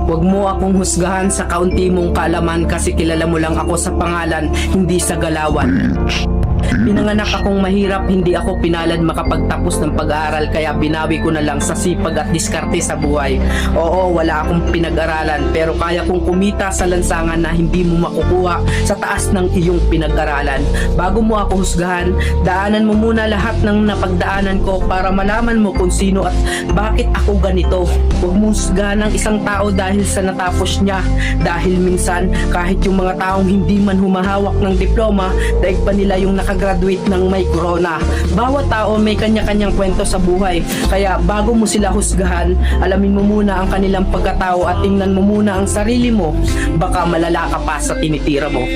Huwag mo akong husgahan sa kaunti mong kaalaman kasi kilala mo lang ako sa pangalan, hindi sa galawan. Pinanganak akong mahirap, hindi ako pinalad makapagtapos ng pag-aaral kaya binawi ko na lang sa sipag at diskarte sa buhay. Oo, wala akong pinag-aralan pero kaya kong kumita sa lansangan na hindi mo makukuha sa taas ng iyong pinag-aralan. Bago mo ako husgahan, daanan mo muna lahat ng napagdaanan ko para malaman mo kung sino at bakit ako ganito. Huwag mo husgahan ng isang tao dahil sa natapos niya. Dahil minsan, kahit yung mga taong hindi man humahawak ng diploma, daig pa nila yung nakagraduate ng may corona. Bawat tao may kanya-kanyang kwento sa buhay. Kaya bago mo sila husgahan, alamin mo muna ang kanilang pagkatao at tingnan mo muna ang sarili mo. Baka malala ka pa sa tinitira mo.